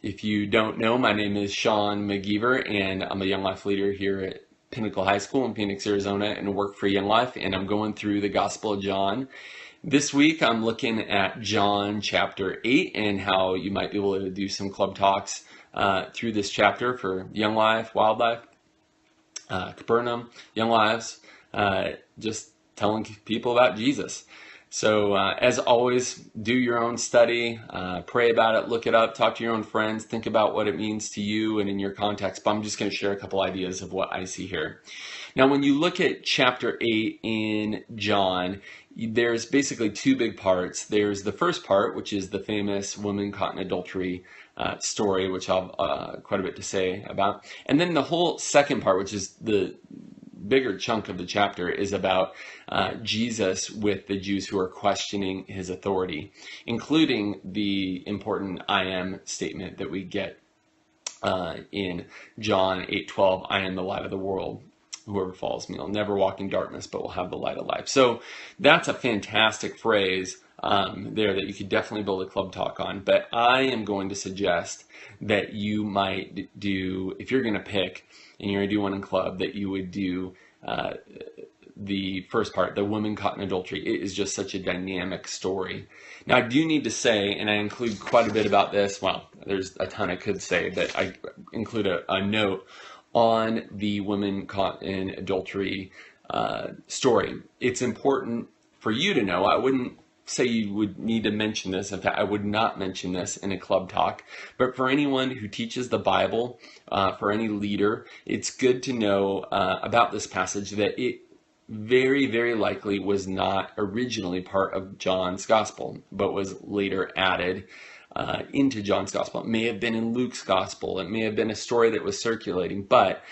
If you don't know, my name is Sean McGeever, and I'm a Young Life leader here at Pinnacle High School in Phoenix, Arizona, and work for Young Life, and I'm going through the Gospel of John. This week, I'm looking at John chapter 8 and how you might be able to do some club talks through this chapter for Young Life, Wyldlife, Capernaum, Young Lives, just telling people about Jesus. So as always, do your own study, pray about it, look it up, talk to your own friends, think about what it means to you and in your context. But I'm just going to share a couple ideas of what I see here. Now, when you look at chapter 8 in John, there's basically two big parts. There's the first part, which is the famous woman caught in adultery story, which I'll have quite a bit to say about. And then the whole second part, which is the bigger chunk of the chapter, is about Jesus with the Jews who are questioning his authority, including the important I am statement that we get in John 8:12, I am the light of the world. Whoever follows me will never walk in darkness, but will have the light of life. So that's a fantastic phrase there that you could definitely build a club talk on. But I am going to suggest that you might do, if you're going to pick and you're going to do one in club, that you would do the first part, the woman caught in adultery. It is just such a dynamic story. Now, I do need to say, and I include quite a bit about this. Well, there's a ton I could say, but I include a note on the woman caught in adultery story. It's important for you to know. I wouldn't say you would need to mention this. In fact, I would not mention this in a club talk. But for anyone who teaches the Bible, for any leader, it's good to know about this passage, that it very, very likely was not originally part of John's gospel, but was later added into John's gospel. It may have been in Luke's gospel. It may have been a story that was circulating, but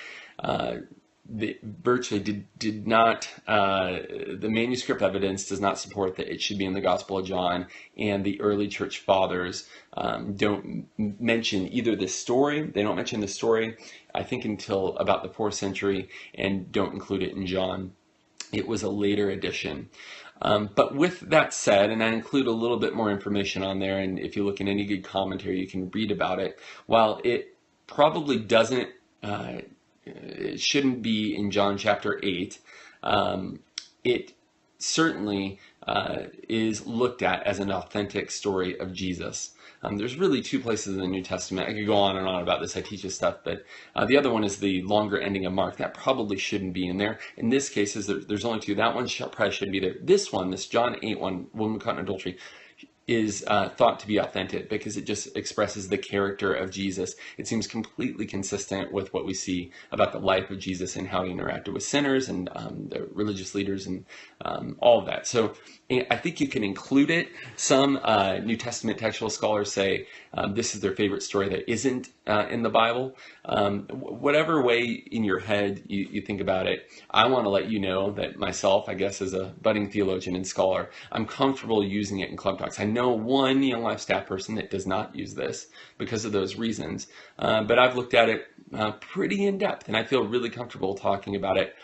virtually did not, the manuscript evidence does not support that it should be in the Gospel of John, and the early church fathers don't mention either this story. They don't mention the story, I think, until about the 4th century, and don't include it in John. It was a later addition. But with that said, and I include a little bit more information on there, and if you look in any good commentary, you can read about it. While it probably doesn't, it shouldn't be in John chapter 8, it certainly is looked at as an authentic story of Jesus. There's really two places in the New Testament. I could go on and on about this. I teach this stuff, but the other one is the longer ending of Mark. That probably shouldn't be in there. In this case, there's only two. That one probably shouldn't be there. This one, this John 8 one, woman caught in adultery, is thought to be authentic because it just expresses the character of Jesus. It seems completely consistent with what we see about the life of Jesus and how he interacted with sinners and the religious leaders and all of that. So I think you can include it. Some New Testament textual scholars say this is their favorite story that isn't in the Bible. Whatever way in your head you think about it, I want to let you know that myself, I guess as a budding theologian and scholar, I'm comfortable using it in club talks. I know one Young Life staff person that does not use this because of those reasons, but I've looked at it pretty in depth, and I feel really comfortable talking about it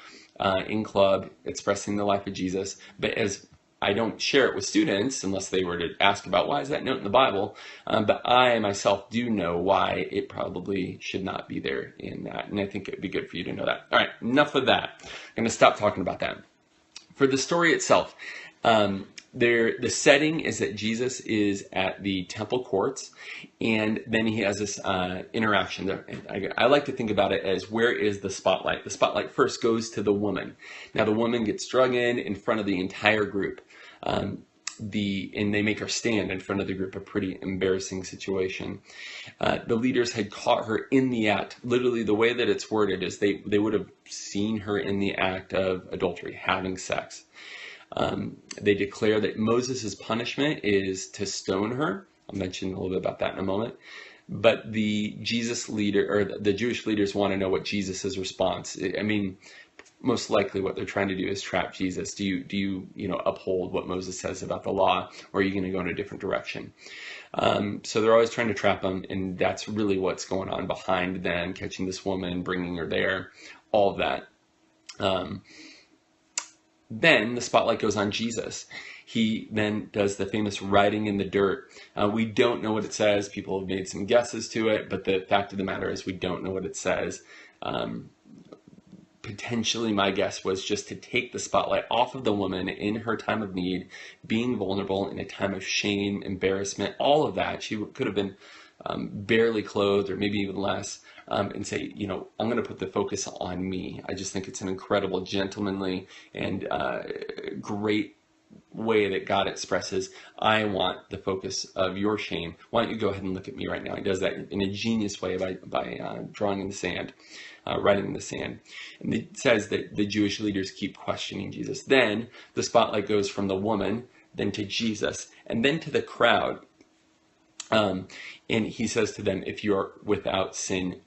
in club, expressing the life of Jesus. But as I don't share it with students unless they were to ask about why is that note in the Bible, but I myself do know why it probably should not be there in that, and I think it would be good for you to know that. All right, enough of that. I'm going to stop talking about that. For the story itself, the setting is that Jesus is at the temple courts, and then he has this interaction there. I like to think about it as, where is the spotlight? The spotlight first goes to the woman. Now the woman gets drug in front of the entire group, and they make her stand in front of the group, a pretty embarrassing situation. The leaders had caught her in the act. Literally, the way that it's worded is they would have seen her in the act of adultery, having sex. They declare that Moses' punishment is to stone her. I'll mention a little bit about that in a moment. But the Jewish leaders want to know what Jesus' response. I mean, most likely what they're trying to do is trap Jesus. Do you uphold what Moses says about the law, or are you going to go in a different direction? So they're always trying to trap him, and that's really what's going on behind them catching this woman, bringing her there, all of that. Then the spotlight goes on Jesus. he then does the famous writing in the dirt. We don't know what it says. People have made some guesses to it, but the fact of the matter is we don't know what it says. Potentially, my guess was just to take the spotlight off of the woman in her time of need, being vulnerable in a time of shame, embarrassment, all of that. She could have been barely clothed or maybe even less, and say, I'm going to put the focus on me. I just think it's an incredible, gentlemanly, and great way that God expresses, I want the focus of your shame. Why don't you go ahead and look at me right now? He does that in a genius way by drawing in the sand, writing in the sand. And it says that the Jewish leaders keep questioning Jesus. Then the spotlight goes from the woman, then to Jesus, and then to the crowd. And he says to them, if you are without sin,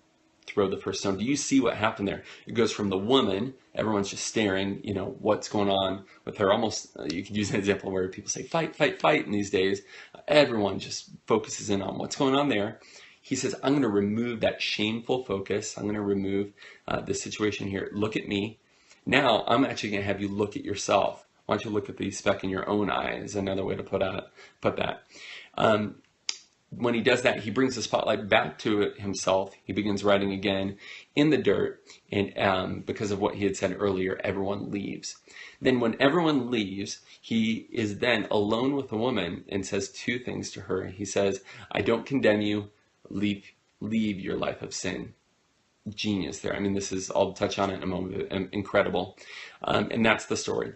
throw the first stone. Do you see what happened there? It goes from the woman, everyone's just staring, what's going on with her. Almost, you could use an example where people say, fight, fight, fight in these days. Everyone just focuses in on what's going on there. He says, I'm going to remove that shameful focus. I'm going to remove the situation here. Look at me. Now, I'm actually going to have you look at yourself. Why don't you look at the speck in your own eye is another way to put that. When he does that, he brings the spotlight back to himself. He begins writing again in the dirt, and because of what he had said earlier, everyone leaves. Then when everyone leaves, he is then alone with the woman and says two things to her. He says, I don't condemn you, leave your life of sin. Genius there. I'll touch on it in a moment, incredible. And that's the story.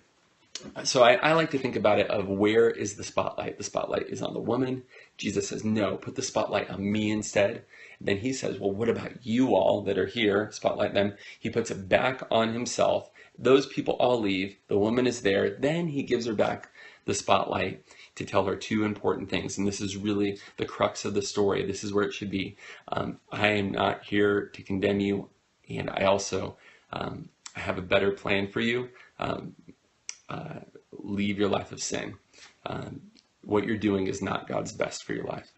So I like to think about it of where is the spotlight? The spotlight is on the woman. Jesus says, no, put the spotlight on me instead. Then he says, well, what about you all that are here? Spotlight them. He puts it back on himself. Those people all leave. The woman is there. Then he gives her back the spotlight to tell her two important things. And this is really the crux of the story. This is where it should be. I am not here to condemn you. And I also I have a better plan for you. Leave your life of sin. What you're doing is not God's best for your life.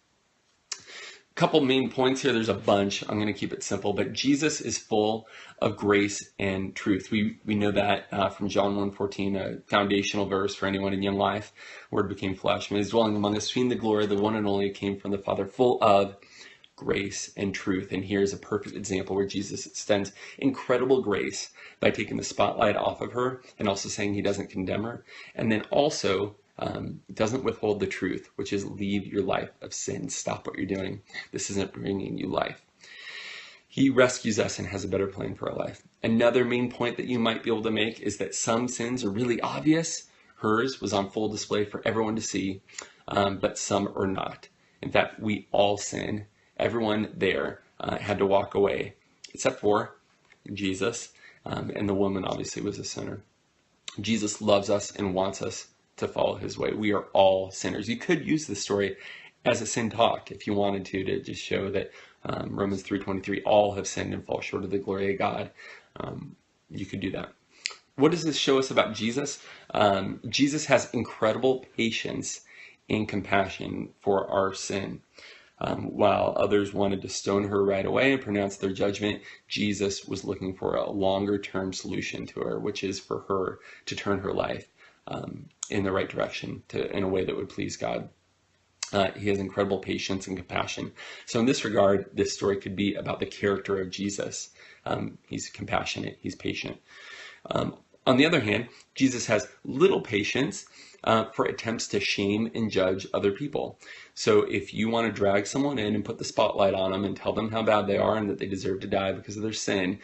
Couple main points here. There's a bunch. I'm going to keep it simple, but Jesus is full of grace and truth. We know that from John 1:14, a foundational verse for anyone in Young Life. Word became flesh and is dwelling among us, seeing the glory of the one and only came from the Father, full of grace and truth. And here's a perfect example where Jesus extends incredible grace by taking the spotlight off of her and also saying he doesn't condemn her. And then also doesn't withhold the truth, which is leave your life of sin. Stop what you're doing. This isn't bringing you life. He rescues us and has a better plan for our life. Another main point that you might be able to make is that some sins are really obvious. Hers was on full display for everyone to see, but some are not. In fact, we all sin. Everyone there had to walk away, except for Jesus, and the woman obviously was a sinner. Jesus loves us and wants us to follow his way. We are all sinners. You could use this story as a sin talk if you wanted to just show that Romans 3:23, all have sinned and fall short of the glory of God. You could do that. What does this show us about Jesus? Jesus has incredible patience and compassion for our sin. While others wanted to stone her right away and pronounce their judgment, Jesus was looking for a longer-term solution to her, which is for her to turn her life in the right direction, in a way that would please God. He has incredible patience and compassion. So in this regard, this story could be about the character of Jesus. He's compassionate, he's patient. On the other hand, Jesus has little patience for attempts to shame and judge other people. So if you want to drag someone in and put the spotlight on them and tell them how bad they are and that they deserve to die because of their sin,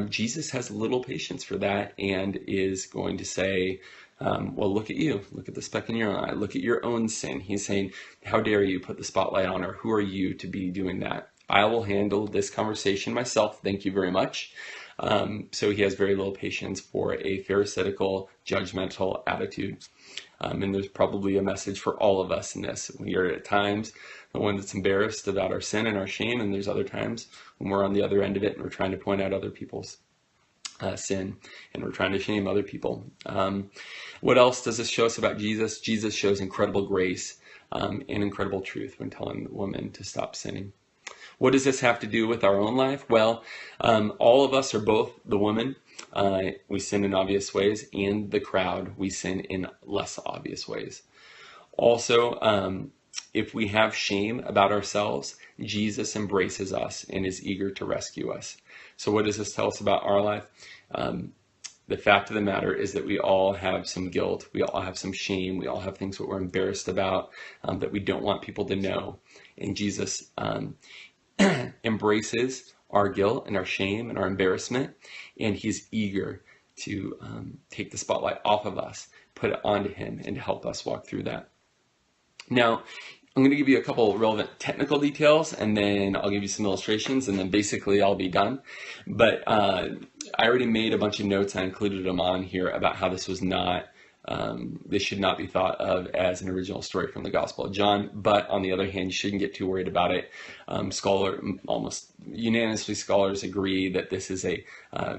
Jesus has little patience for that and is going to say, well, look at you. Look at the speck in your eye. Look at your own sin. He's saying, how dare you put the spotlight on her? Who are you to be doing that? I will handle this conversation myself. Thank you very much. So he has very little patience for a pharisaical, judgmental attitude. And there's probably a message for all of us in this. We are at times the one that's embarrassed about our sin and our shame, and there's other times when we're on the other end of it and we're trying to point out other people's sin, and we're trying to shame other people. What else does this show us about Jesus? Jesus shows incredible grace and incredible truth when telling the woman to stop sinning. What does this have to do with our own life? Well, all of us are both the woman we sin in obvious ways, and the crowd, we sin in less obvious ways. Also, if we have shame about ourselves, Jesus embraces us and is eager to rescue us. So what does this tell us about our life? The fact of the matter is that we all have some guilt. We all have some shame. We all have things that we're embarrassed about, that we don't want people to know. And Jesus embraces our guilt and our shame and our embarrassment, and he's eager to take the spotlight off of us, put it onto him, and to help us walk through that. Now, I'm going to give you a couple relevant technical details, and then I'll give you some illustrations, and then basically I'll be done. But I already made a bunch of notes. I included them on here about how this was not, this should not be thought of as an original story from the Gospel of John. But on the other hand, you shouldn't get too worried about it. Almost unanimously, scholars agree that this is a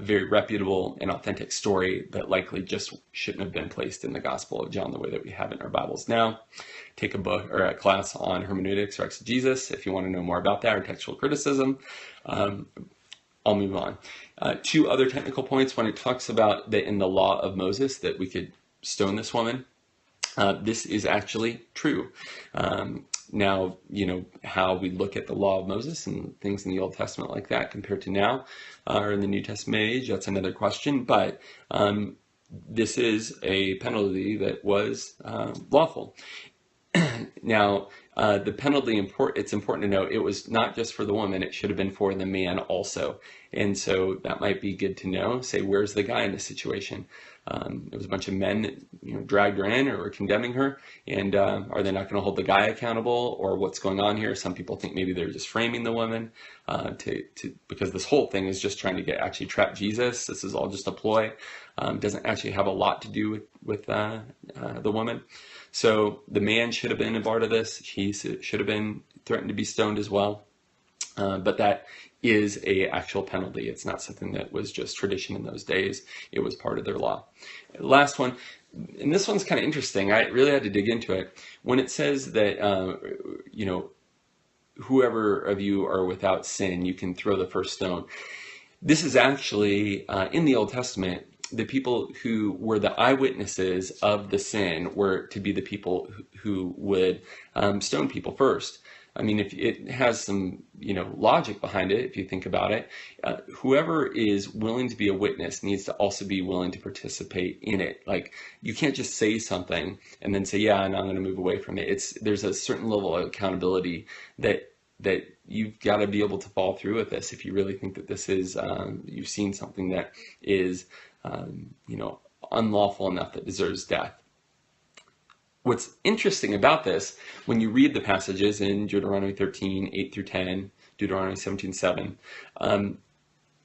very reputable and authentic story that likely just shouldn't have been placed in the Gospel of John the way that we have it in our Bibles now. Take a book or a class on hermeneutics or exegesis if you want to know more about that, or textual criticism. I'll move on. Two other technical points. When it talks about that in the law of Moses that we could stone this woman, this is actually true. Now, you know, how we look at the law of Moses and things in the Old Testament like that compared to now, or in the New Testament age, that's another question. But this is a penalty that was lawful. Now, the penalty, it's important to note, it was not just for the woman, it should have been for the man also. And so that might be good to know. Say, where's the guy in this situation? There was a bunch of men that, you know, dragged her in or were condemning her, and are they not going to hold the guy accountable, or what's going on here? Some people think maybe they're just framing the woman because this whole thing is just trying to actually trap Jesus. This is all just a ploy. Doesn't actually have a lot to do with the woman. So the man should have been a part of this. He should have been threatened to be stoned as well. But that is a actual penalty. It's not something that was just tradition in those days. It was part of their law. Last one, and this one's kind of interesting. I really had to dig into it. When it says that, you know, whoever of you are without sin, you can throw the first stone. This is actually, in the Old Testament, the people who were the eyewitnesses of the sin were to be the people who would stone people first. I mean, if it has some, you know, logic behind it, if you think about it, whoever is willing to be a witness needs to also be willing to participate in it. Like, you can't just say something and then say, yeah, and I'm going to move away from it. There's a certain level of accountability that you've got to be able to follow through with this if you really think that this is, you've seen something that is, you know, unlawful enough that deserves death. What's interesting about this, when you read the passages in Deuteronomy 13, 8 through 10, Deuteronomy 17, 7,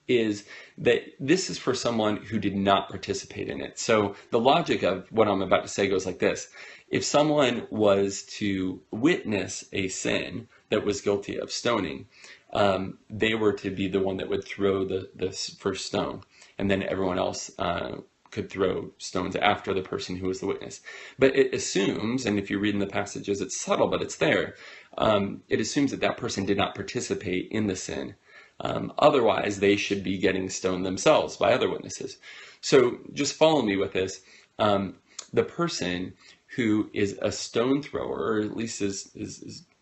is that this is for someone who did not participate in it. So the logic of what I'm about to say goes like this. If someone was to witness a sin that was guilty of stoning, they were to be the one that would throw the first stone, and then everyone else could throw stones after the person who was the witness. But it assumes, and if you read in the passages, it's subtle, but it's there. It assumes that that person did not participate in the sin. Otherwise, they should be getting stoned themselves by other witnesses. So just follow me with this. The person who is a stone thrower, or at least is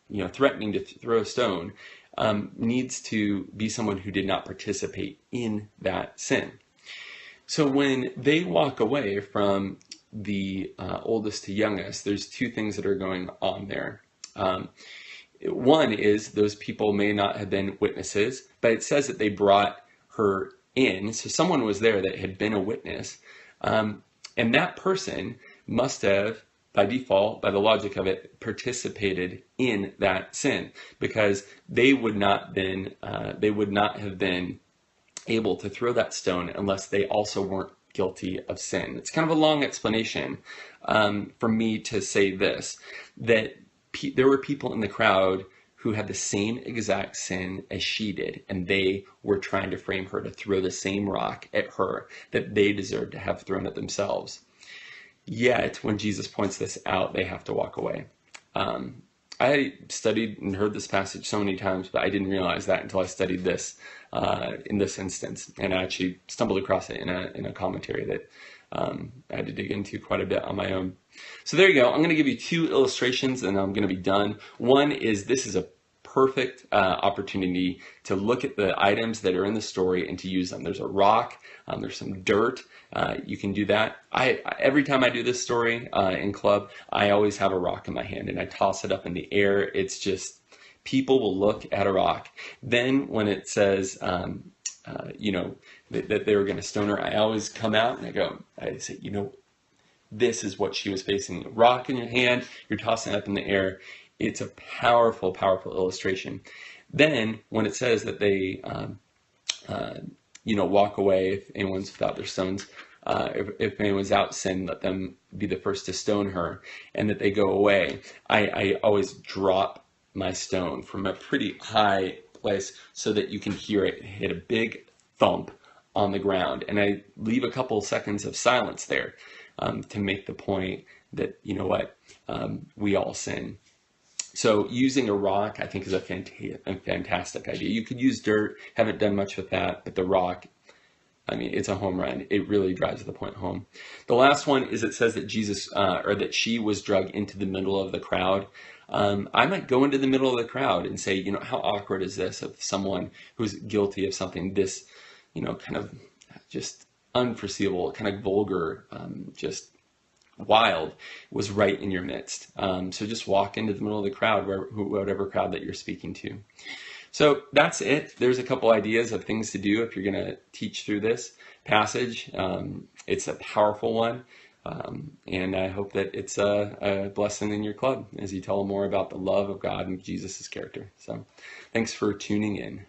you know, threatening to throw a stone, needs to be someone who did not participate in that sin. So when they walk away from the oldest to youngest, there's two things that are going on there. One is those people may not have been witnesses, but it says that they brought her in. So someone was there that had been a witness. And that person must have, by default, by the logic of it, participated in that sin, because they would not have been able to throw that stone unless they also weren't guilty of sin. It's kind of a long explanation for me to say this, that there were people in the crowd who had the same exact sin as she did, and they were trying to frame her to throw the same rock at her that they deserved to have thrown at themselves. Yet, when Jesus points this out, they have to walk away. I studied and heard this passage so many times, but I didn't realize that until I studied this in this instance, and I actually stumbled across it in a commentary that I had to dig into quite a bit on my own. So there you go. I'm going to give you 2 illustrations, and I'm going to be done. One is, this is a perfect opportunity to look at the items that are in the story and to use them. There's a rock, there's some dirt. You can do that. Every time I do this story in club, I always have a rock in my hand and I toss it up in the air. It's just, people will look at a rock. Then when it says, you know, that they were going to stone her, I always come out and I say, you know, this is what she was facing. A rock in your hand, you're tossing it up in the air. It's a powerful, powerful illustration. Then when it says that they, you know, walk away if anyone's without their stones, if anyone's out sin, let them be the first to stone her, and that they go away, I always drop my stone from a pretty high place so that you can hear it hit a big thump on the ground. And I leave a couple seconds of silence there to make the point that, you know what, we all sin. So using a rock, I think, is a fantastic idea. You could use dirt, haven't done much with that, but the rock, I mean, it's a home run. It really drives the point home. The last one is, it says that Jesus, or that she was dragged into the middle of the crowd. I might go into the middle of the crowd and say, you know, how awkward is this of someone who's guilty of something this, you know, kind of just unforeseeable, kind of vulgar, just wild, was right in your midst. So just walk into the middle of the crowd, whatever crowd that you're speaking to. So that's it. There's a couple ideas of things to do if you're going to teach through this passage. It's a powerful one, and I hope that it's a blessing in your club as you tell more about the love of God and Jesus' character. So thanks for tuning in.